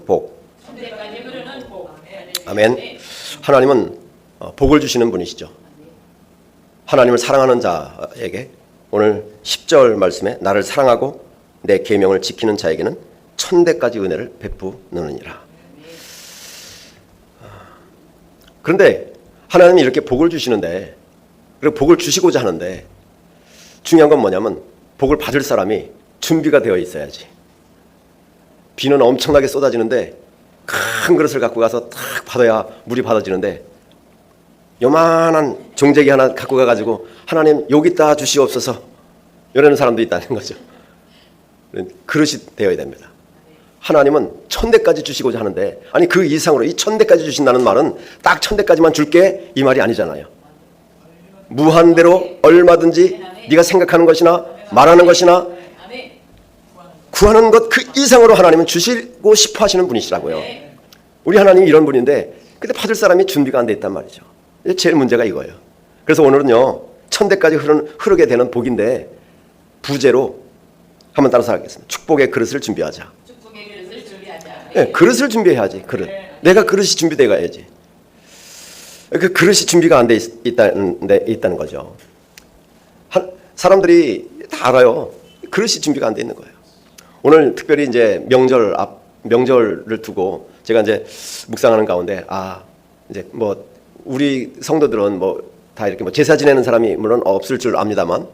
복. 천대까지 흐르는 복. 아멘. 하나님은 복을 주시는 분이시죠. 하나님을 사랑하는 자에게 오늘 10절 말씀에 나를 사랑하고 내 계명을 지키는 자에게는 천대까지 은혜를 베푸느니라. 그런데 하나님이 이렇게 복을 주시는데, 그리고 복을 주시고자 하는데 중요한 건 뭐냐면 복을 받을 사람이 준비가 되어 있어야지. 비는 엄청나게 쏟아지는데 큰 그릇을 갖고 가서 딱 받아야 물이 받아지는데, 요만한 종재기 하나 갖고 가가지고 하나님 여기다 주시옵소서 이러는 사람도 있다는 거죠. 그릇이 되어야 됩니다. 하나님은 천대까지 주시고자 하는데, 아니 그 이상으로 이 천대까지 주신다는 말은 딱 천대까지만 줄게 이 말이 아니잖아요. 무한대로 얼마든지 네가 생각하는 것이나 말하는 것이나 구하는 것 그 이상으로 하나님은 주시고 싶어 하시는 분이시라고요. 우리 하나님이 이런 분인데 근데 받을 사람이 준비가 안 돼 있단 말이죠. 제일 문제가 이거예요. 그래서 오늘은요 천대까지 흐르게 되는 복인데 부제로 한번 따라서 하겠습니다. 축복의 그릇을 준비하자. 축복의 그릇을 준비하자. 네, 그릇을 준비해야지. 그릇. 내가 그릇이 준비돼 가야지. 그 그릇이 준비가 안 돼 있다는 거죠. 사람들이 다 알아요. 그릇이 준비가 안 돼 있는 거예요. 오늘 특별히 이제 명절을 두고 제가 이제 묵상하는 가운데 이제 뭐 우리 성도들은 뭐 다 이렇게 뭐 제사 지내는 사람이 물론 없을 줄 압니다만,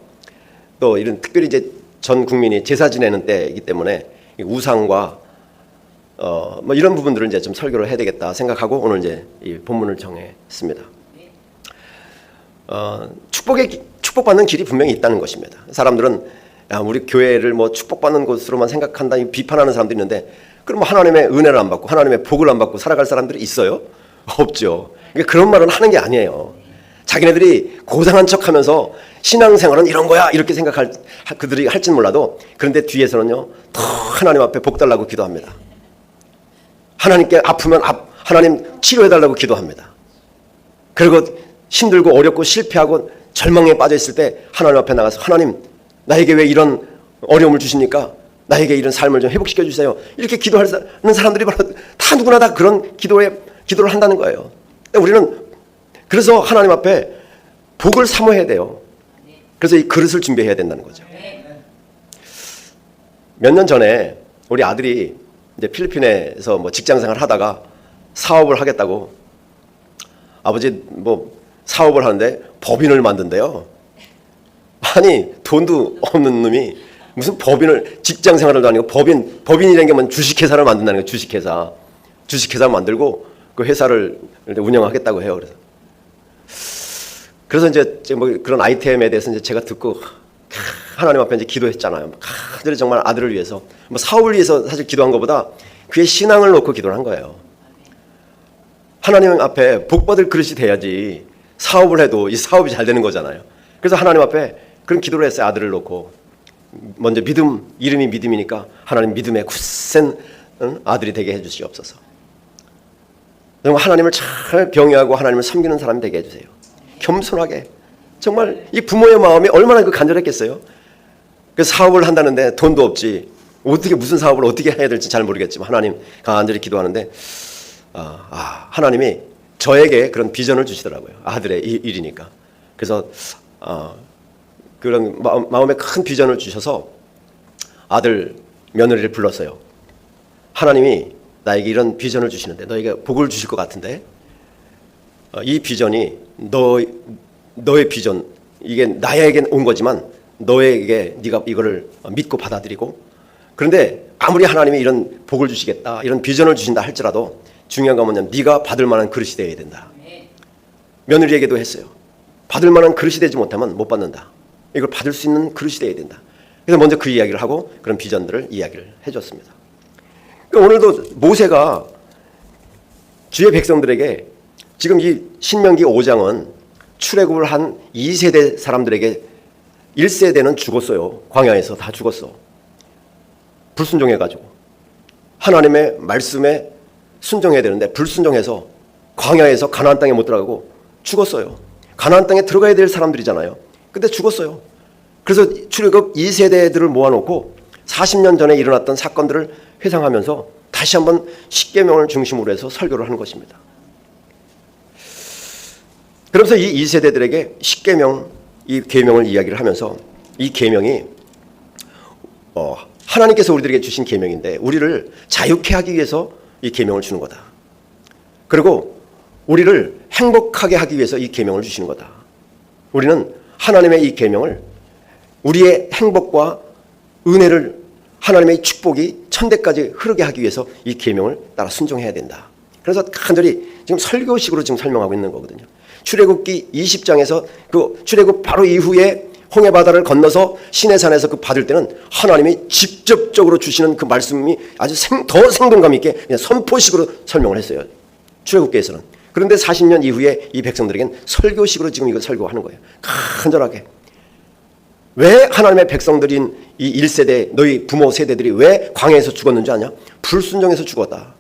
또 이런 특별히 이제 전 국민이 제사 지내는 때이기 때문에 우상과 뭐 이런 부분들을 이제 좀 설교를 해야 되겠다 생각하고 오늘 이제 이 본문을 정했습니다. 축복받는 길이 분명히 있다는 것입니다. 사람들은 우리 교회를 뭐 축복받는 곳으로만 생각한다 비판하는 사람들이 있는데, 그럼 뭐 하나님의 은혜를 안 받고 하나님의 복을 안 받고 살아갈 사람들이 있어요? 없죠. 그러니까 그런 말은 하는 게 아니에요. 자기네들이 고상한 척하면서 신앙생활은 이런 거야 이렇게 생각할 그들이 할지는 몰라도, 그런데 뒤에서는요 더 하나님 앞에 복 달라고 기도합니다. 하나님께 아프면 하나님 치료해달라고 기도합니다. 그리고 힘들고 어렵고 실패하고 절망에 빠져 있을 때 하나님 앞에 나가서 하나님 나에게 왜 이런 어려움을 주십니까? 나에게 이런 삶을 좀 회복시켜 주세요. 이렇게 기도하는 사람들이 바로 다 누구나 다 그런 기도를 한다는 거예요. 우리는 그래서 하나님 앞에 복을 사모해야 돼요. 그래서 이 그릇을 준비해야 된다는 거죠. 몇 년 전에 우리 아들이 이제 필리핀에서 뭐 직장생활 하다가 사업을 하겠다고, 아버지 뭐 사업을 하는데 법인을 만든대요. 아니 돈도 없는 놈이 무슨 법인을, 직장생활도 아니고 법인이라는 게 뭐 주식회사를 만든다는 거예요. 주식회사 만들고 그 회사를 운영하겠다고 해요. 그래서 이제 뭐 그런 아이템에 대해서 이제 제가 듣고 하나님 앞에 이제 기도했잖아요. 아들이 정말 아들을 위해서, 뭐 사업을 위해서 사실 기도한 것보다 그의 신앙을 놓고 기도를 한 거예요. 하나님 앞에 복 받을 그릇이 돼야지 사업을 해도 이 사업이 잘 되는 거잖아요. 그래서 하나님 앞에 그런 기도를 했어요. 아들을 놓고 먼저 이름이 믿음이니까 하나님 믿음의 굳센 아들이 되게 해주시옵소서. 하나님을 잘 경외하고 하나님을 섬기는 사람이 되게 해주세요. 겸손하게. 정말 이 부모의 마음이 얼마나 간절했겠어요. 그래서 사업을 한다는데 돈도 없지. 무슨 사업을 어떻게 해야 될지 잘 모르겠지만 하나님 간절히 기도하는데 하나님이 저에게 그런 비전을 주시더라고요. 아들의 일이니까. 그래서 그런 마음에 큰 비전을 주셔서 아들 며느리를 불렀어요. 하나님이 나에게 이런 비전을 주시는데, 너에게 복을 주실 것 같은데 이 비전이 너의 비전, 이게 나에게 온 거지만 너에게 네가 이거를 믿고 받아들이고, 그런데 아무리 하나님이 이런 복을 주시겠다 이런 비전을 주신다 할지라도 중요한 건 뭐냐면 네가 받을 만한 그릇이 되어야 된다. 며느리에게도 했어요. 받을 만한 그릇이 되지 못하면 못 받는다. 이걸 받을 수 있는 그릇이 되어야 된다. 그래서 먼저 그 이야기를 하고 그런 비전들을 이야기를 해줬습니다. 그러니까 오늘도 모세가 주의 백성들에게, 지금 이 신명기 5장은 출애굽을 한 2세대 사람들에게 1세대는 죽었어요. 광야에서 다 죽었어. 불순종해가지고 하나님의 말씀에 순종해야 되는데 불순종해서 광야에서 가나안 땅에 못 들어가고 죽었어요. 가나안 땅에 들어가야 될 사람들이잖아요. 근데 죽었어요. 그래서 출애굽 2세대들을 모아놓고 40년 전에 일어났던 사건들을 회상하면서 다시 한번 십계명을 중심으로 해서 설교를 하는 것입니다. 그러면서 이 2세대들에게 십계명, 이 계명을 이야기를 하면서 이 계명이 하나님께서 우리들에게 주신 계명인데 우리를 자유케 하기 위해서 이 계명을 주는 거다. 그리고 우리를 행복하게 하기 위해서 이 계명을 주시는 거다. 우리는 하나님의 이 계명을 우리의 행복과 은혜를 하나님의 축복이 천대까지 흐르게 하기 위해서 이 계명을 따라 순종해야 된다. 그래서 간절히 지금 설교식으로 지금 설명하고 있는 거거든요. 출애굽기 20장에서 그 출애굽 바로 이후에 홍해 바다를 건너서 시내산에서 그 받을 때는 하나님이 직접적으로 주시는 그 말씀이 아주 더 생동감 있게 그냥 선포식으로 설명을 했어요. 출애굽기에서는. 그런데 40년 이후에 이 백성들에겐 설교식으로 지금 이걸 설교하는 거예요. 간절하게. 왜 하나님의 백성들인 이 1세대 너희 부모 세대들이 왜 광야에서 죽었는지 아냐? 불순종해서 죽었다.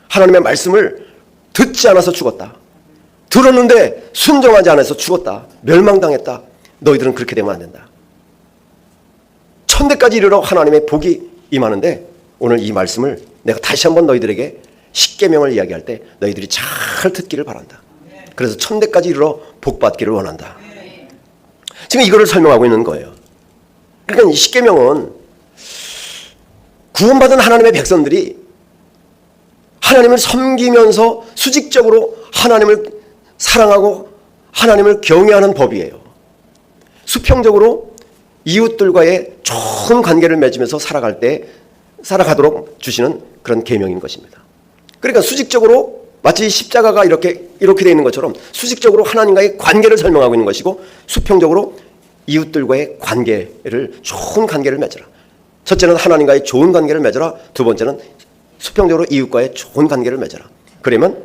하나님의 말씀을 듣지 않아서 죽었다. 들었는데 순종하지 않아서 죽었다. 멸망당했다. 너희들은 그렇게 되면 안 된다. 천대까지 이르러 하나님의 복이 임하는데 오늘 이 말씀을 내가 다시 한번 너희들에게 십계명을 이야기할 때 너희들이 잘 듣기를 바란다. 그래서 천대까지 이르러 복받기를 원한다. 지금 이거를 설명하고 있는 거예요. 그러니까 이 십계명은 구원받은 하나님의 백성들이 하나님을 섬기면서 수직적으로 하나님을 사랑하고 하나님을 경외하는 법이에요. 수평적으로 이웃들과의 좋은 관계를 맺으면서 살아가도록 주시는 그런 계명인 것입니다. 그러니까 수직적으로 마치 십자가가 이렇게 되어 있는 것처럼 수직적으로 하나님과의 관계를 설명하고 있는 것이고 수평적으로 이웃들과의 관계를 좋은 관계를 맺어라. 첫째는 하나님과의 좋은 관계를 맺어라. 두 번째는 수평적으로 이웃과의 좋은 관계를 맺어라. 그러면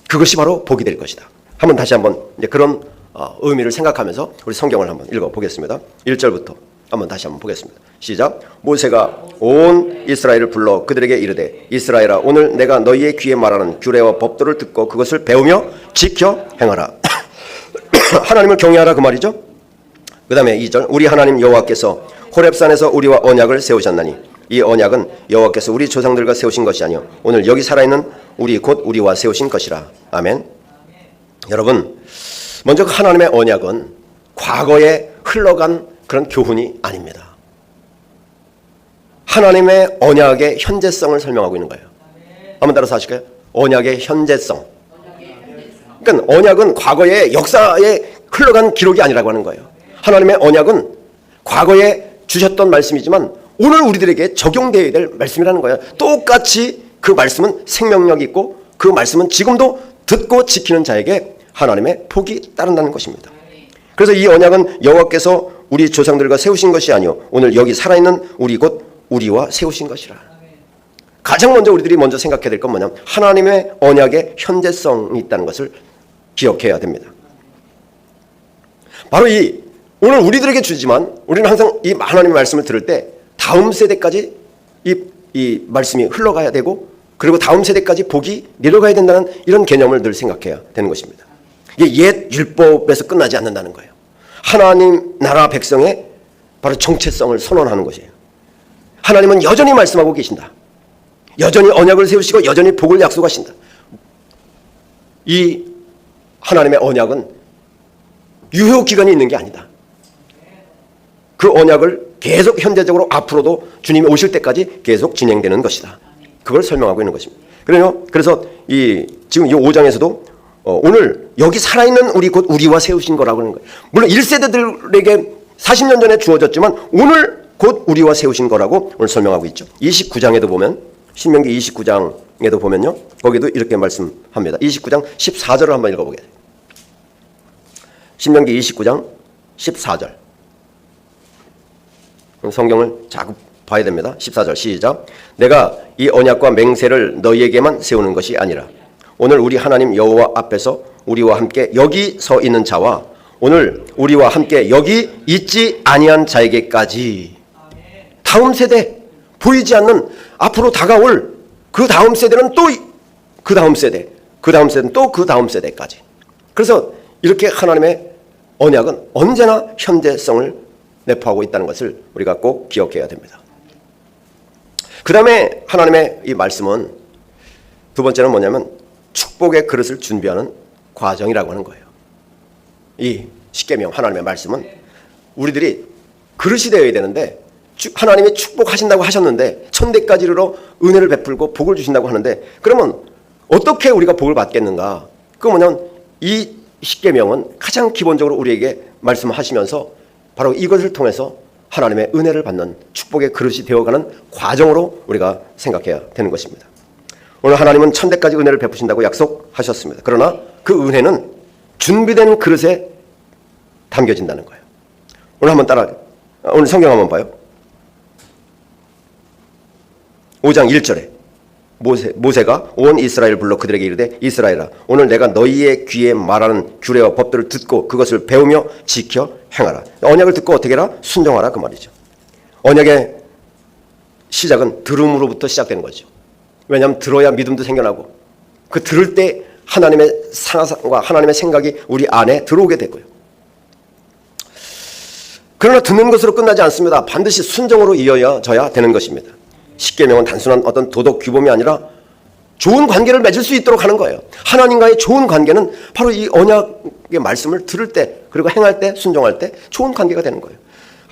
그것이 바로 복이 될 것이다. 다시 한번 이제 그런 의미를 생각하면서 우리 성경을 한번 읽어보겠습니다. 1절부터 다시 한번 보겠습니다. 시작. 모세가 온 이스라엘을 불러 그들에게 이르되 이스라엘아 오늘 내가 너희의 귀에 말하는 규례와 법도를 듣고 그것을 배우며 지켜 행하라. 하나님을 경외하라 그 말이죠. 그 다음에 2절. 우리 하나님 여호와께서 호렙산에서 우리와 언약을 세우셨나니 이 언약은 여호와께서 우리 조상들과 세우신 것이 아니요 오늘 여기 살아있는 우리 곧 우리와 세우신 것이라. 아멘. 여러분, 먼저 하나님의 언약은 과거에 흘러간 그런 교훈이 아닙니다. 하나님의 언약의 현재성을 설명하고 있는 거예요. 한번 따라서 하실까요? 언약의 현재성. 그러니까 언약은 과거의 역사에 흘러간 기록이 아니라고 하는 거예요. 하나님의 언약은 과거에 주셨던 말씀이지만 오늘 우리들에게 적용되어야 될 말씀이라는 거예요. 똑같이 그 말씀은 생명력이 있고 그 말씀은 지금도 듣고 지키는 자에게 하나님의 복이 따른다는 것입니다. 그래서 이 언약은 여호와께서 우리 조상들과 세우신 것이 아니요 오늘 여기 살아있는 우리 곧 우리와 세우신 것이라. 가장 먼저 우리들이 먼저 생각해야 될 건 뭐냐면 하나님의 언약의 현재성이 있다는 것을 기억해야 됩니다. 바로 이 오늘 우리들에게 주지만 우리는 항상 이 하나님의 말씀을 들을 때 다음 세대까지 이 말씀이 흘러가야 되고 그리고 다음 세대까지 복이 내려가야 된다는 이런 개념을 늘 생각해야 되는 것입니다. 이게 옛 율법에서 끝나지 않는다는 거예요. 하나님 나라 백성의 바로 정체성을 선언하는 것이에요. 하나님은 여전히 말씀하고 계신다. 여전히 언약을 세우시고 여전히 복을 약속하신다. 이 하나님의 언약은 유효 기간이 있는 게 아니다. 그 언약을 계속 현재적으로 앞으로도 주님이 오실 때까지 계속 진행되는 것이다. 그걸 설명하고 있는 것입니다. 그래서 지금 이 5장에서도 오늘 여기 살아있는 우리 곧 우리와 세우신 거라고 하는 거예요. 물론 1세대들에게 40년 전에 주어졌지만 오늘 곧 우리와 세우신 거라고 오늘 설명하고 있죠. 29장에도 보면 신명기 29장에도 보면요. 거기도 이렇게 말씀합니다. 29장 14절을 한번 읽어보게 돼요. 신명기 29장 14절. 성경을 자꾸 봐야 됩니다. 14절 시작. 내가 이 언약과 맹세를 너희에게만 세우는 것이 아니라 오늘 우리 하나님 여호와 앞에서 우리와 함께 여기 서 있는 자와 오늘 우리와 함께 여기 있지 아니한 자에게까지 다음 세대 보이지 않는 앞으로 다가올 그 다음 세대는 또 그 다음 세대 그 다음 세대는 또 그 다음 세대까지. 그래서 이렇게 하나님의 언약은 언제나 현재성을 내포하고 있다는 것을 우리가 꼭 기억해야 됩니다. 그 다음에 하나님의 이 말씀은 두 번째는 뭐냐면 축복의 그릇을 준비하는 과정이라고 하는 거예요. 이 십계명 하나님의 말씀은 우리들이 그릇이 되어야 되는데 하나님이 축복하신다고 하셨는데 천대까지 이르러 은혜를 베풀고 복을 주신다고 하는데 그러면 어떻게 우리가 복을 받겠는가? 그 뭐냐면 이 십계명은 가장 기본적으로 우리에게 말씀하시면서 바로 이것을 통해서 하나님의 은혜를 받는 축복의 그릇이 되어가는 과정으로 우리가 생각해야 되는 것입니다. 오늘 하나님은 천대까지 은혜를 베푸신다고 약속하셨습니다. 그러나 그 은혜는 준비된 그릇에 담겨진다는 거예요. 오늘 성경 한번 봐요. 5장 1절에 모세가 온 이스라엘을 불러 그들에게 이르되 이스라엘아 오늘 내가 너희의 귀에 말하는 규례와 법들을 듣고 그것을 배우며 지켜 행하라. 언약을 듣고 어떻게 해라? 순종하라 그 말이죠. 언약의 시작은 들음으로부터 시작되는 거죠. 왜냐하면 들어야 믿음도 생겨나고 그 들을 때 하나님의 상상과 하나님의 생각이 우리 안에 들어오게 되고요. 그러나 듣는 것으로 끝나지 않습니다. 반드시 순종으로 이어져야 되는 것입니다. 십계명은 단순한 어떤 도덕 규범이 아니라 좋은 관계를 맺을 수 있도록 하는 거예요. 하나님과의 좋은 관계는 바로 이 언약의 말씀을 들을 때 그리고 행할 때 순종할 때 좋은 관계가 되는 거예요.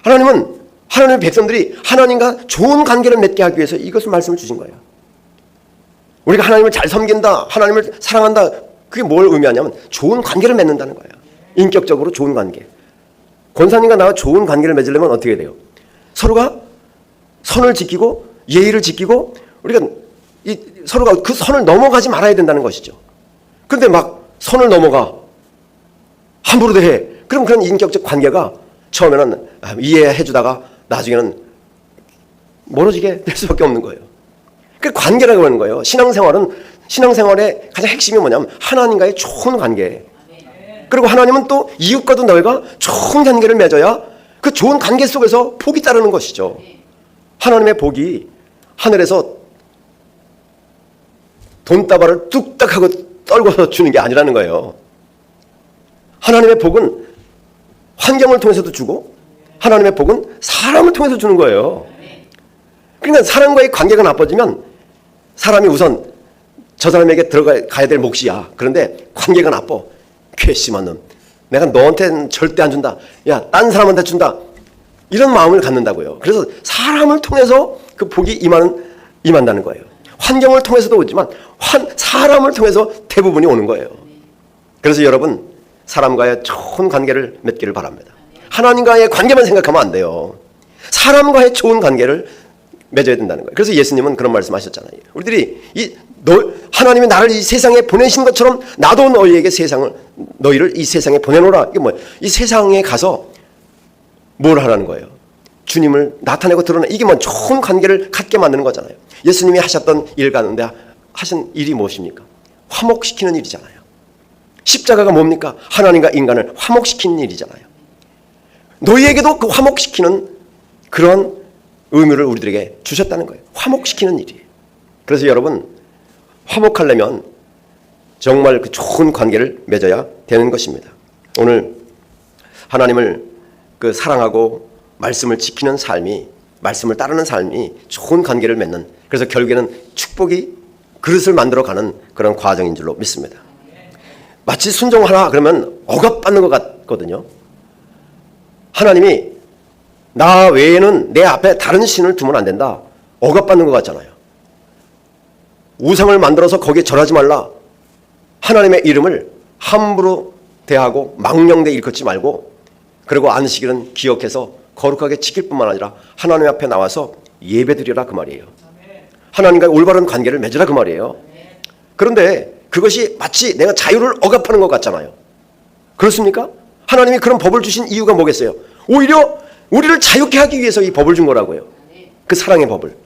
하나님은 하나님의 백성들이 하나님과 좋은 관계를 맺게 하기 위해서 이것을 말씀을 주신 거예요. 우리가 하나님을 잘 섬긴다, 하나님을 사랑한다, 그게 뭘 의미하냐면 좋은 관계를 맺는다는 거예요. 인격적으로 좋은 관계. 권사님과 나와 좋은 관계를 맺으려면 어떻게 돼요? 서로가 선을 지키고 예의를 지키고 우리가 서로가 그 선을 넘어가지 말아야 된다는 것이죠. 그런데 막 선을 넘어가 함부로 대해. 그럼 그런 인격적 관계가 처음에는 이해해 주다가 나중에는 멀어지게 될 수밖에 없는 거예요. 그 관계라고 하는 거예요. 신앙생활의 가장 핵심이 뭐냐면 하나님과의 좋은 관계. 그리고 하나님은 또 이웃과도 너희가 좋은 관계를 맺어야 그 좋은 관계 속에서 복이 따르는 것이죠. 하나님의 복이 하늘에서 돈다발을 뚝딱 하고 떨궈서 주는 게 아니라는 거예요. 하나님의 복은 환경을 통해서도 주고 하나님의 복은 사람을 통해서 주는 거예요. 그러니까 사람과의 관계가 나빠지면 사람이 우선 저 사람에게 들어가야 될 몫이야. 그런데 관계가 나빠. 괘씸한 놈. 내가 너한테는 절대 안 준다. 야, 딴 사람한테 준다. 이런 마음을 갖는다고요. 그래서 사람을 통해서 그 복이 임한다는 거예요. 환경을 통해서도 오지만 사람을 통해서 대부분이 오는 거예요. 그래서 여러분 사람과의 좋은 관계를 맺기를 바랍니다. 하나님과의 관계만 생각하면 안 돼요. 사람과의 좋은 관계를 맺어야 된다는 거예요. 그래서 예수님은 그런 말씀하셨잖아요. 우리들이 하나님이 나를 이 세상에 보내신 것처럼 나도 너희를 이 세상에 보내노라. 이게 뭐예요? 이 세상에 가서 뭘 하라는 거예요? 주님을 나타내고 드러내. 이게 뭐 좋은 관계를 갖게 만드는 거잖아요. 예수님이 하셨던 일 가운데 하신 일이 무엇입니까? 화목시키는 일이잖아요. 십자가가 뭡니까? 하나님과 인간을 화목시키는 일이잖아요. 너희에게도 그 화목시키는 그런 의무를 우리들에게 주셨다는 거예요. 화목시키는 일이에요. 그래서 여러분 화목하려면 정말 그 좋은 관계를 맺어야 되는 것입니다. 오늘 하나님을 그 사랑하고 말씀을 지키는 삶이, 말씀을 따르는 삶이 좋은 관계를 맺는, 그래서 결국에는 축복이 그릇을 만들어가는 그런 과정인 줄로 믿습니다. 마치 순종하라 그러면 억압받는 것 같거든요. 하나님이 나 외에는 내 앞에 다른 신을 두면 안 된다. 억압받는 것 같잖아요. 우상을 만들어서 거기에 절하지 말라. 하나님의 이름을 함부로 대하고 망령되이 일컫지 말고, 그리고 안식일은 기억해서 거룩하게 지킬 뿐만 아니라 하나님 앞에 나와서 예배드리라 그 말이에요. 하나님과의 올바른 관계를 맺으라 그 말이에요. 그런데 그것이 마치 내가 자유를 억압하는 것 같잖아요. 그렇습니까? 하나님이 그런 법을 주신 이유가 뭐겠어요? 오히려 우리를 자유케 하기 위해서 이 법을 준 거라고요. 그 사랑의 법을.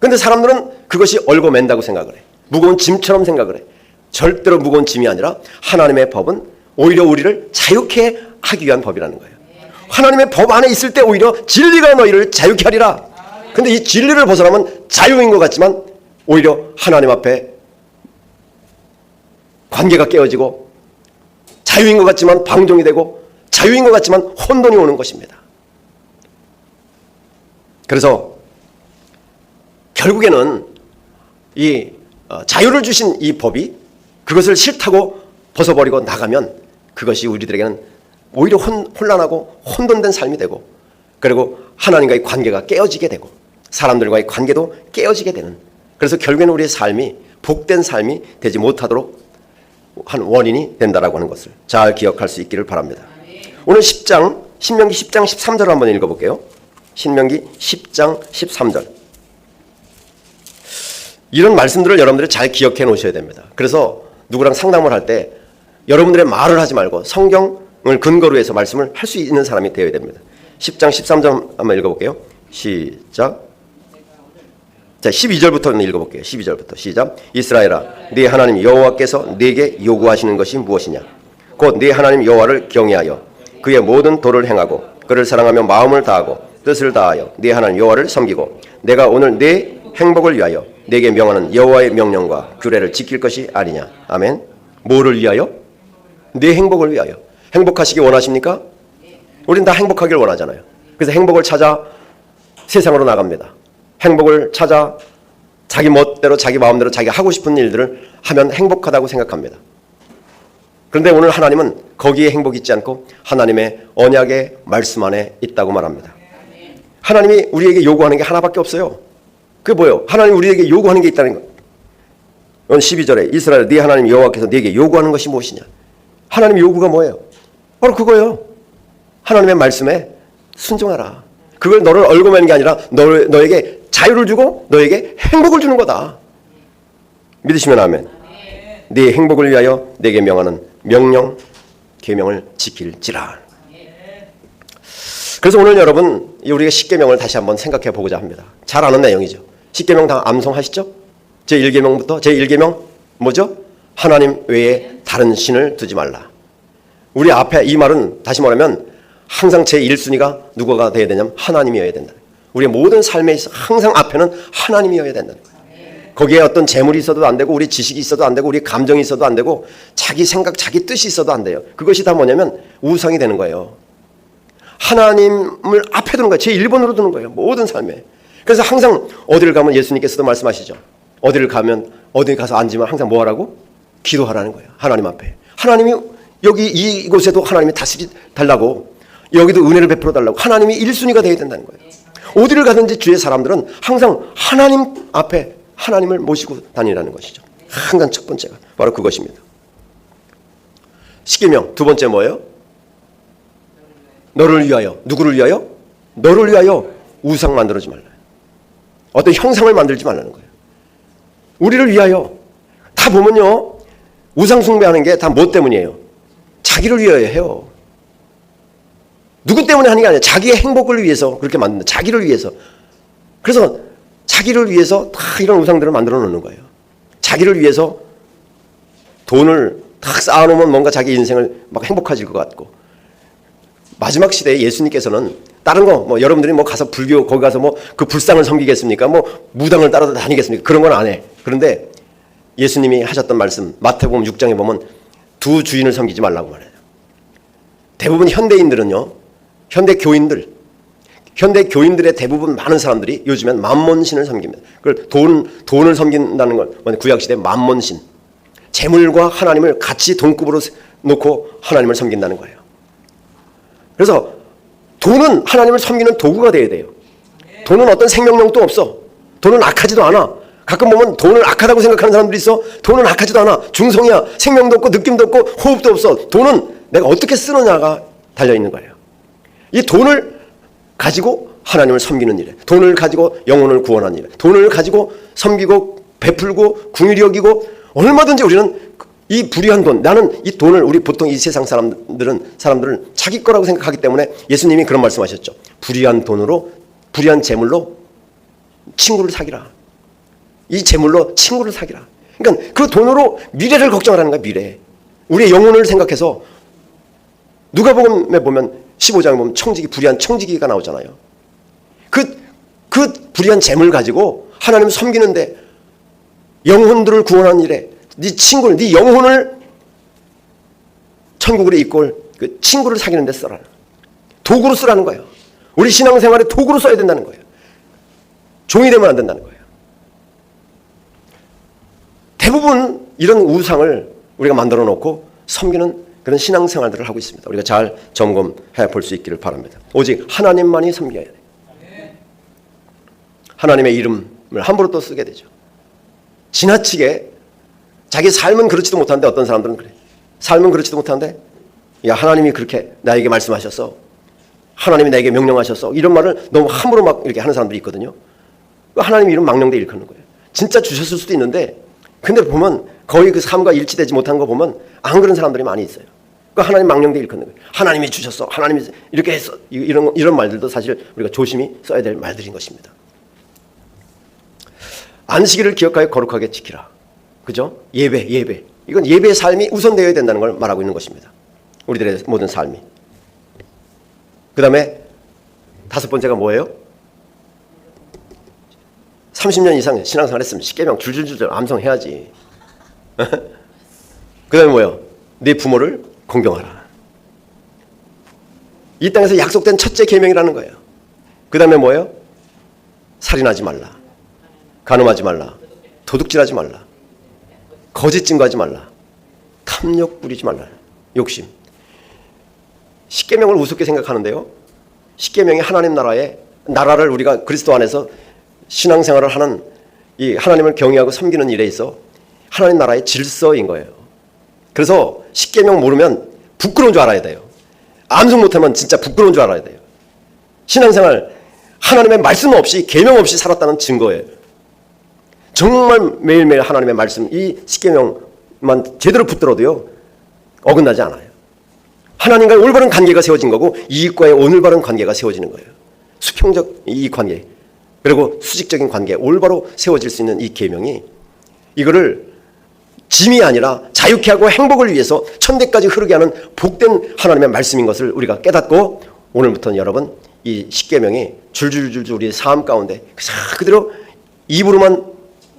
그런데 사람들은 그것이 얽어맨다고 생각을 해. 무거운 짐처럼 생각을 해. 절대로 무거운 짐이 아니라 하나님의 법은 오히려 우리를 자유케 하기 위한 법이라는 거예요. 하나님의 법 안에 있을 때 오히려 진리가 너희를 자유케 하리라. 근데 이 진리를 벗어나면 자유인 것 같지만 오히려 하나님 앞에 관계가 깨어지고, 자유인 것 같지만 방종이 되고, 자유인 것 같지만 혼돈이 오는 것입니다. 그래서 결국에는 이 자유를 주신 이 법이 그것을 싫다고 벗어버리고 나가면 그것이 우리들에게는 오히려 혼란하고 혼돈된 삶이 되고, 그리고 하나님과의 관계가 깨어지게 되고 사람들과의 관계도 깨어지게 되는, 그래서 결국에는 우리의 삶이 복된 삶이 되지 못하도록 한 원인이 된다라고 하는 것을 잘 기억할 수 있기를 바랍니다. 오늘 신명기 10장 13절을 한번 읽어볼게요. 신명기 10장 13절. 이런 말씀들을 여러분들이 잘 기억해 놓으셔야 됩니다. 그래서 누구랑 상담을 할 때 여러분들의 말을 하지 말고 성경을 근거로 해서 말씀을 할 수 있는 사람이 되어야 됩니다. 10장 13절 한번 읽어볼게요. 시작. 자, 12절부터 읽어볼게요. 12절부터 시작. 이스라엘아, 네 하나님 여호와께서 네게 요구하시는 것이 무엇이냐? 곧 네 하나님 여호와를 경외하여 그의 모든 도를 행하고 그를 사랑하며 마음을 다하고 뜻을 다하여 네 하나님 여호와를 섬기고 내가 오늘 네 행복을 위하여 네게 명하는 여호와의 명령과 규례를 지킬 것이 아니냐. 아멘. 뭐를 위하여? 네 행복을 위하여. 행복하시기 원하십니까? 우린 다 행복하길 원하잖아요. 그래서 행복을 찾아 세상으로 나갑니다. 행복을 찾아 자기 멋대로 자기 마음대로 자기가 하고 싶은 일들을 하면 행복하다고 생각합니다. 그런데 오늘 하나님은 거기에 행복이 있지 않고 하나님의 언약의 말씀 안에 있다고 말합니다. 하나님이 우리에게 요구하는 게 하나밖에 없어요. 그게 뭐예요? 하나님 우리에게 요구하는 게 있다는 거. 12절에 이스라엘 네 하나님 여호와께서 네게 요구하는 것이 무엇이냐? 하나님 요구가 뭐예요? 바로 그거예요. 하나님의 말씀에 순종하라. 그걸 너를 얽어매는 게 아니라 너에게 자유를 주고 너에게 행복을 주는 거다. 믿으시면 아멘. 네 행복을 위하여 내게 명하는 명령 계명을 지킬지라. 그래서 오늘 여러분 우리가 십계명을 다시 한번 생각해 보고자 합니다. 잘 아는 내용이죠. 십계명 다 암송하시죠? 제1계명부터 제1계명 뭐죠? 하나님 외에 다른 신을 두지 말라. 우리 앞에 이 말은 다시 말하면 항상 제1순위가 누구가 되어야 되냐면 하나님이어야 된다. 우리의 모든 삶에 있어 항상 앞에는 하나님이어야 된다. 거기에 어떤 재물이 있어도 안 되고 우리 지식이 있어도 안 되고 우리 감정이 있어도 안 되고 자기 생각 자기 뜻이 있어도 안 돼요. 그것이 다 뭐냐면 우상이 되는 거예요. 하나님을 앞에 두는 거예요. 제1번으로 두는 거예요. 모든 삶에. 그래서 항상 어디를 가면 예수님께서도 말씀하시죠. 어디를 가면 어디 가서 앉으면 항상 뭐 하라고? 기도하라는 거예요. 하나님 앞에. 하나님이 여기 이곳에도 하나님이 다스리 달라고, 여기도 은혜를 베풀어 달라고 하나님이 1순위가 되어야 된다는 거예요. 어디를 가든지 주의 사람들은 항상 하나님 앞에 하나님을 모시고 다니라는 것이죠. 항상 첫 번째가 바로 그것입니다. 십계명 두 번째 뭐예요? 너를 위하여. 누구를 위하여? 너를 위하여 우상 만들지 말라. 어떤 형상을 만들지 말라는 거예요. 우리를 위하여. 다 보면요 우상 숭배하는 게 다 뭐 때문이에요? 자기를 위하여 해요. 누구 때문에 하는 게 아니라 자기의 행복을 위해서 그렇게 만든다. 자기를 위해서. 그래서 자기를 위해서 다 이런 우상들을 만들어 놓는 거예요. 자기를 위해서 돈을 딱 쌓아놓으면 뭔가 자기 인생을 막 행복해질 것 같고, 마지막 시대에 예수님께서는 다른 거 뭐 여러분들이 뭐 가서 불교 거기 가서 뭐 그 불상을 섬기겠습니까? 뭐 무당을 따라 다니겠습니까? 그런 건 안 해. 그런데 예수님이 하셨던 말씀 마태복음 6장에 보면 두 주인을 섬기지 말라고 말해요. 대부분 현대인들은요, 현대 교인들의 대부분 많은 사람들이 요즘엔 만몬신을 섬깁니다. 그걸 돈을 섬긴다는 건 구약시대 만몬신, 재물과 하나님을 같이 동급으로 놓고 하나님을 섬긴다는 거예요. 그래서 돈은 하나님을 섬기는 도구가 되어야 돼요. 돈은 어떤 생명력도 없어. 돈은 악하지도 않아. 가끔 보면 돈을 악하다고 생각하는 사람들이 있어. 돈은 악하지도 않아. 중성이야. 생명도 없고 느낌도 없고 호흡도 없어. 돈은 내가 어떻게 쓰느냐가 달려있는 거예요. 이 돈을 가지고 하나님을 섬기는 일에, 돈을 가지고 영혼을 구원하는 일에, 돈을 가지고 섬기고 베풀고 긍휼히 여기고, 얼마든지 우리는 이 불의한 돈, 나는 이 돈을, 우리 보통 이 세상 사람들은 자기 거라고 생각하기 때문에 예수님이 그런 말씀하셨죠. 불의한 돈으로, 불의한 재물로 친구를 사귀라. 이 재물로 친구를 사귀라. 그러니까 그 돈으로 미래를 걱정하라는 거야. 미래. 우리의 영혼을 생각해서. 누가복음에 보면 15장에 보면 청지기, 불의한 청지기가 나오잖아요. 그 불의한 재물 가지고 하나님 섬기는데, 영혼들을 구원하는 일에 네 친구를, 네 영혼을 천국으로 이끌 그 친구를 사귀는 데 써라. 도구로 쓰라는 거예요. 우리 신앙생활에 도구로 써야 된다는 거예요. 종이 되면 안 된다는 거예요. 대부분 이런 우상을 우리가 만들어 놓고 섬기는 그런 신앙생활들을 하고 있습니다. 우리가 잘 점검해 볼 수 있기를 바랍니다. 오직 하나님만이 섬겨야 돼요. 하나님의 이름을 함부로 또 쓰게 되죠. 지나치게 자기 삶은 그렇지도 못한데, 어떤 사람들은 그래. 삶은 그렇지도 못한데, 야, 하나님이 그렇게 나에게 말씀하셨어, 하나님이 나에게 명령하셨어, 이런 말을 너무 함부로 막 이렇게 하는 사람들이 있거든요. 하나님 이름 망령되 일컫는 거예요. 진짜 주셨을 수도 있는데, 근데 보면 거의 그 삶과 일치되지 못한 거 보면 안 그런 사람들이 많이 있어요. 그 하나님 망령되 일컫는 거예요. 하나님이 주셨어, 하나님이 이렇게 했어, 이런 말들도 사실 우리가 조심히 써야 될 말들인 것입니다. 안식일을 기억하여 거룩하게 지키라. 그죠? 예배. 이건 예배의 삶이 우선되어야 된다는 걸 말하고 있는 것입니다. 우리들의 모든 삶이. 그 다음에 다섯 번째가 뭐예요? 30년 이상 신앙생활 했으면 십계명 줄줄줄 암송해야지. 그 다음에 뭐예요? 네 부모를 공경하라. 이 땅에서 약속된 첫째 계명이라는 거예요. 그 다음에 뭐예요? 살인하지 말라, 간음하지 말라, 도둑질하지 말라, 거짓 증거하지 말라, 탐욕 부리지 말라, 욕심. 십계명을 우습게 생각하는데요, 십계명이 하나님 나라를 우리가 그리스도 안에서 신앙생활을 하는 이 하나님을 경외하고 섬기는 일에 있어 하나님 나라의 질서인 거예요. 그래서 십계명 모르면 부끄러운 줄 알아야 돼요. 암송 못하면 진짜 부끄러운 줄 알아야 돼요. 신앙생활 하나님의 말씀 없이, 계명 없이 살았다는 증거예요. 정말 매일매일 하나님의 말씀, 이 십계명만 제대로 붙들어도요 어긋나지 않아요. 하나님과의 올바른 관계가 세워진 거고, 이익과의 올바른 관계가 세워지는 거예요. 수평적 이익 관계, 그리고 수직적인 관계, 올바로 세워질 수 있는 이 계명이, 이거를 짐이 아니라 자유케 하고 행복을 위해서 천대까지 흐르게 하는 복된 하나님의 말씀인 것을 우리가 깨닫고, 오늘부터는 여러분 이 십계명이 줄줄줄줄 우리의 삶 가운데 그대로 입으로만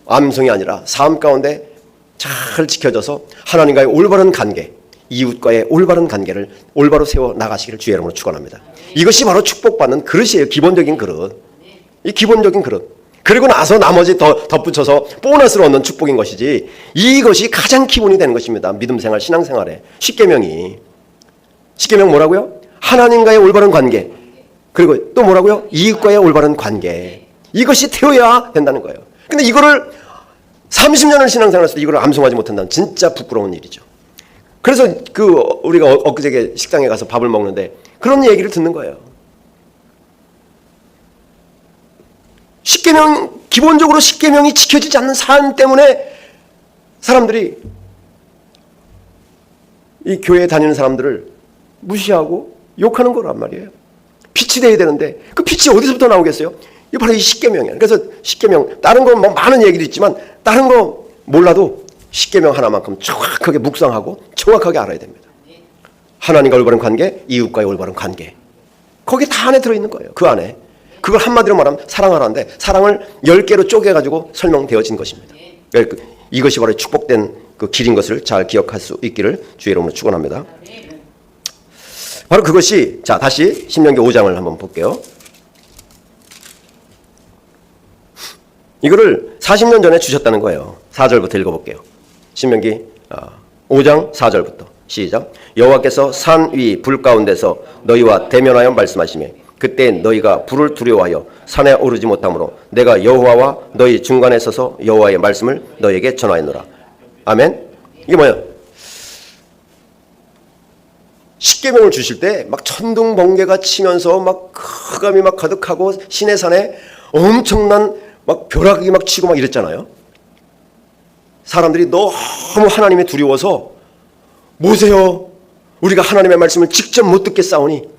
암송이 아니라 삶 가운데 잘 지켜져서 하나님과의 올바른 관계, 이웃과의 올바른 관계를 올바로 세워 나가시기를 주의 이름으로 축원합니다. 이것이 바로 축복받는 그릇이에요. 기본적인 그릇. 이 기본적인 그릇. 그리고 나서 나머지 더 덧붙여서 보너스를 얻는 축복인 것이지, 이것이 가장 기본이 되는 것입니다. 믿음생활, 신앙생활에. 십계명이. 십계명 뭐라고요? 하나님과의 올바른 관계, 그리고 또 뭐라고요? 이웃과의 올바른 관계. 이것이 되어야 된다는 거예요. 근데 이거를 30년을 신앙생활했을 때 이걸 암송하지 못한다면 진짜 부끄러운 일이죠. 그래서 우리가 엊그제 식당에 가서 밥을 먹는데 그런 얘기를 듣는 거예요. 십계명, 기본적으로 십계명이 지켜지지 않는 삶 때문에 사람들이 이 교회에 다니는 사람들을 무시하고 욕하는 거란 말이에요. 빛이 돼야 되는데 그 빛이 어디서부터 나오겠어요? 이 바로 이 십계명이에요. 그래서 십계명, 다른 거 뭐 많은 얘기도 있지만 다른 거 몰라도 십계명 하나만큼 정확하게 묵상하고 정확하게 알아야 됩니다. 하나님과 올바른 관계, 이웃과의 올바른 관계. 거기 다 안에 들어있는 거예요. 그 안에. 그걸 한마디로 말하면 사랑하라는데, 사랑을 10개로 쪼개가지고 설명되어진 것입니다. 이것이 바로 축복된 그 길인 것을 잘 기억할 수 있기를 주의 이름으로 축원합니다. 바로 그것이, 자, 다시 신명기 5장을 한번 볼게요. 이거를 40년 전에 주셨다는 거예요. 4절부터 읽어볼게요. 신명기 5장 4절부터 시작. 여호와께서 산 위 불 가운데서 너희와 대면하여 말씀하시매, 그때 너희가 불을 두려워하여 산에 오르지 못하므로 내가 여호와와 너희 중간에 서서 여호와의 말씀을 너희에게 전하였노라. 아멘. 이게 뭐예요? 십계명을 주실 때 막 천둥 번개가 치면서 막 흑암이 막 가득하고 시내산에 엄청난 막 벼락이 막 치고 막 이랬잖아요. 사람들이 너무 하나님이 두려워서, 모세여, 우리가 하나님의 말씀을 직접 못 듣겠사오니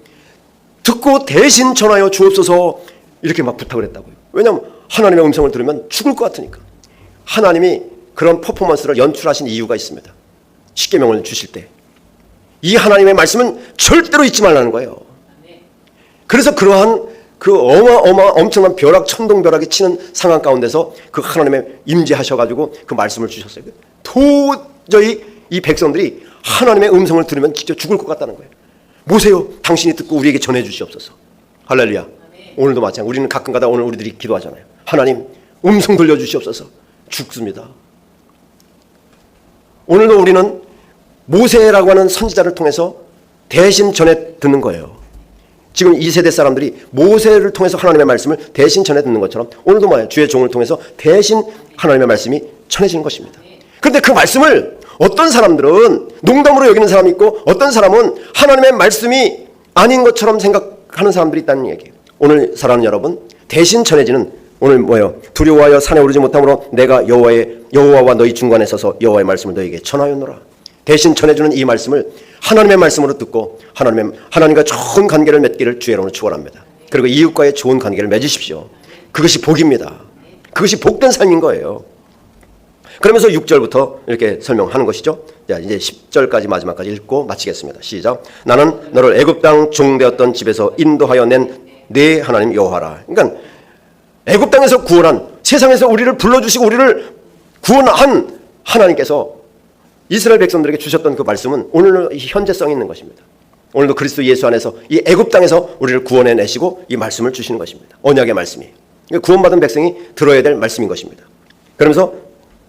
듣고 대신 전하여 주옵소서, 이렇게 막 부탁을 했다고요. 왜냐하면 하나님의 음성을 들으면 죽을 것 같으니까. 하나님이 그런 퍼포먼스를 연출하신 이유가 있습니다. 십계명을 주실 때 이 하나님의 말씀은 절대로 잊지 말라는 거예요. 그래서 그러한 그 엄청난 벼락, 천둥벼락이 치는 상황 가운데서 그 하나님의 임재하셔가지고 그 말씀을 주셨어요. 도저히 이 백성들이 하나님의 음성을 들으면 진짜 죽을 것 같다는 거예요. 모세요, 당신이 듣고 우리에게 전해 주시옵소서. 할렐루야. 오늘도 마찬가지. 우리는 가끔가다 오늘 우리들이 기도하잖아요. 하나님, 음성 들려주시옵소서. 죽습니다. 오늘도 우리는 모세라고 하는 선지자를 통해서 대신 전해 듣는 거예요. 지금 이 세대 사람들이 모세를 통해서 하나님의 말씀을 대신 전해 듣는 것처럼 오늘도 뭐예요? 주의 종을 통해서 대신 하나님의 말씀이 전해지는 것입니다. 그런데 그 말씀을 어떤 사람들은 농담으로 여기는 사람이 있고 어떤 사람은 하나님의 말씀이 아닌 것처럼 생각하는 사람들이 있다는 얘기예요. 오늘 사랑하는 여러분, 대신 전해지는 오늘 뭐예요? 두려워하여 산에 오르지 못함으로 내가 여호와와 너희 중간에 서서 여호와의 말씀을 너희에게 전하였노라. 대신 전해주는 이 말씀을 하나님의 말씀으로 듣고 하나님과 좋은 관계를 맺기를 주의 이름으로 축원합니다. 그리고 이웃과의 좋은 관계를 맺으십시오. 그것이 복입니다. 그것이 복된 삶인 거예요. 그러면서 6절부터 이렇게 설명하는 것이죠. 자, 이제 10절까지 마지막까지 읽고 마치겠습니다. 시작. 나는 너를 애굽 땅 종되었던 집에서 인도하여 낸 네 하나님 여호와라. 그러니까 애굽 땅에서 구원한, 세상에서 우리를 불러주시고 우리를 구원한 하나님께서 이스라엘 백성들에게 주셨던 그 말씀은 오늘 현재성이 있는 것입니다. 오늘도 그리스도 예수 안에서 이 애굽 땅에서 우리를 구원해내시고 이 말씀을 주시는 것입니다. 언약의 말씀이에요. 구원받은 백성이 들어야 될 말씀인 것입니다. 그러면서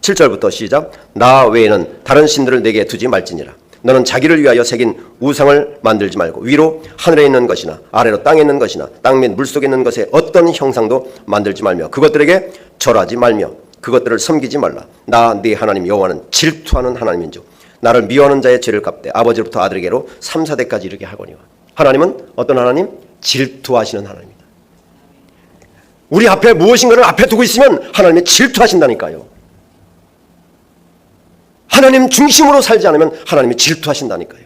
7절부터 시작. 나 외에는 다른 신들을 내게 두지 말지니라. 너는 자기를 위하여 새긴 우상을 만들지 말고 위로 하늘에 있는 것이나 아래로 땅에 있는 것이나 땅 및 물속에 있는 것에 어떤 형상도 만들지 말며 그것들에게 절하지 말며 그것들을 섬기지 말라. 나 네 하나님 여호와는 질투하는 하나님인즉 나를 미워하는 자의 죄를 갚되 아버지로부터 아들에게로 3, 4대까지 이르게 하거니와. 하나님은 어떤 하나님? 질투하시는 하나님입니다. 우리 앞에 무엇인가를 앞에 두고 있으면 하나님이 질투하신다니까요. 하나님 중심으로 살지 않으면 하나님이 질투하신다니까요.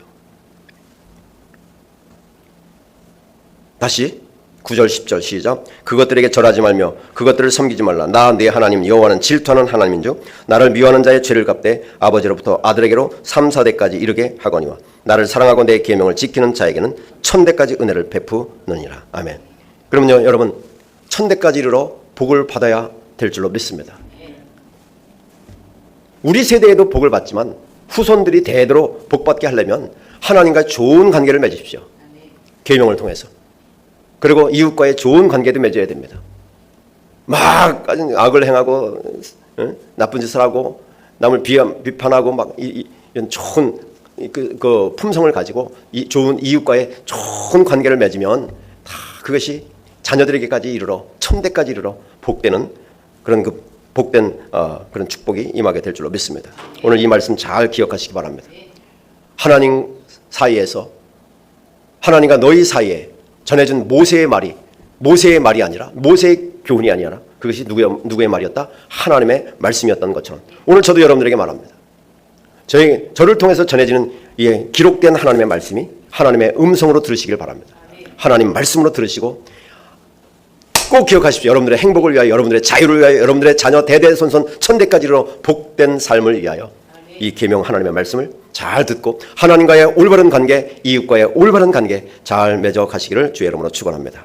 다시 9절 10절 시작. 그것들에게 절하지 말며 그것들을 섬기지 말라. 나 네 하나님 여호와는 질투하는 하나님인즉 나를 미워하는 자의 죄를 갚되 아버지로부터 아들에게로 3, 4대까지 이르게 하거니와. 나를 사랑하고 내 계명을 지키는 자에게는 1000대까지 은혜를 베푸느니라. 아멘. 그러면요 여러분 1000대까지 이르러 복을 받아야 될 줄로 믿습니다. 우리 세대에도 복을 받지만 후손들이 대대로 복받게 하려면 하나님과 좋은 관계를 맺으십시오. 계명을 통해서. 그리고 이웃과의 좋은 관계도 맺어야 됩니다. 막 악을 행하고 나쁜 짓을 하고 남을 비판하고 막 이런 좋은 그 품성을 가지고 좋은 이웃과의 좋은 관계를 맺으면 다 그것이 자녀들에게까지 이르러 1000대까지 이르러 복되는 그런 복된 그런 축복이 임하게 될 줄로 믿습니다. 오늘 이 말씀 잘 기억하시기 바랍니다. 하나님 사이에서 하나님과 너희 사이에 전해준 모세의 말이 아니라 모세의 교훈이 아니라 그것이 누구의 말이었다? 하나님의 말씀이었던 것처럼 오늘 저도 여러분들에게 말합니다. 저를 통해서 전해지는 이 기록된 하나님의 말씀이 하나님의 음성으로 들으시길 바랍니다. 하나님 말씀으로 들으시고 꼭 기억하십시오. 여러분들의 행복을 위하여, 여러분들의 자유를 위하여, 여러분들의 자녀 대대손손 1000대까지로 복된 삶을 위하여 이 계명 하나님의 말씀을 잘 듣고 하나님과의 올바른 관계, 이웃과의 올바른 관계 잘 맺어 가시기를 주의 이름으로 축원합니다.